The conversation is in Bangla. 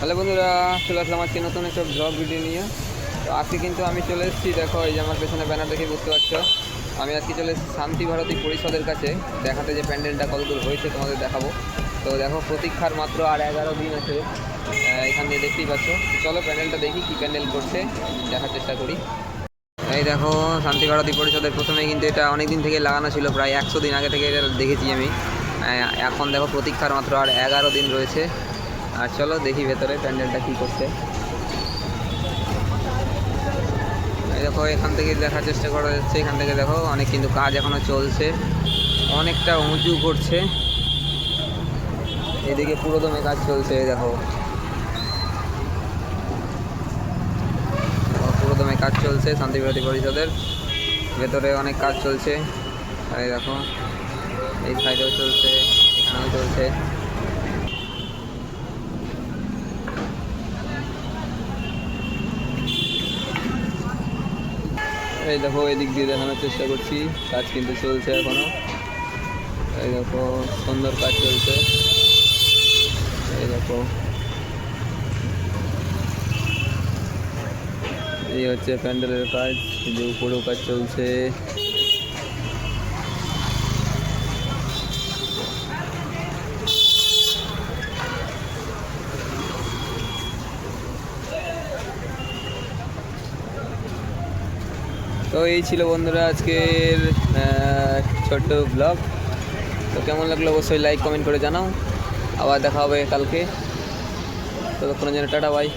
হ্যালো বন্ধুরা, চলে আসলাম আজকে নতুন একটা ব্লগ ভিডিও নিয়ে। তো আজকে কিন্তু আমি চলে এসেছি, দেখো এই যে আমার পেছনে ব্যানার দেখে বুঝতে পারছো। আমি আজকে চলে এসেছি শান্তি ভারতী পরিষদের কাছে দেখাতে, যে প্যান্ডেলটা কতদূর হয়েছে তোমাদের দেখাবো। তো দেখো প্রতীক্ষার মাত্র আর 11 দিন আছে, এখান দিয়ে দেখতেই পাচ্ছ। চলো প্যান্ডেলটা দেখি, কী প্যান্ডেল করছে দেখার চেষ্টা করি। এই দেখো শান্তি ভারতী পরিষদের প্রথমে কিন্তু এটা অনেক দিন থেকে লাগানো ছিল, প্রায় 100 দিন আগে থেকে এটা দেখেছি আমি। এখন দেখো প্রতীক্ষার মাত্র আর 11 দিন রয়েছে। আর চলো দেখি ভেতরে প্যান্ডেলটা কী করছে। এই দেখো এখান থেকে দেখার চেষ্টা করা যাচ্ছে, এখান থেকে দেখো অনেক কিন্তু কাজ এখনো চলছে, অনেকটা উঁচু করছে। এদিকে পুরোদমে কাজ চলছে, দেখো পুরোদমে কাজ চলছে শান্তি ভারতী পরিষদের ভেতরে, অনেক কাজ চলছে। আর এই দেখো এই সাইডেও চলছে, এখানেও চলছে। এই দেখো এদিক দিয়ে দেখানোর চেষ্টা করছি, কাজ কিন্তু চলছে এখনো। এই দেখো সুন্দর কাজ চলছে। এই দেখো এই হচ্ছে প্যান্ডেলের কাজ, যে উপরেও কাজ চলছে। তো এই ছিল বন্ধুরা আজকের ছোট্ট ব্লগ। তো কেমন লাগলো অবশ্যই লাইক কমেন্ট করে জানাও। আবার দেখা হবে কালকে, ততক্ষণের জন্য টাটা বাই।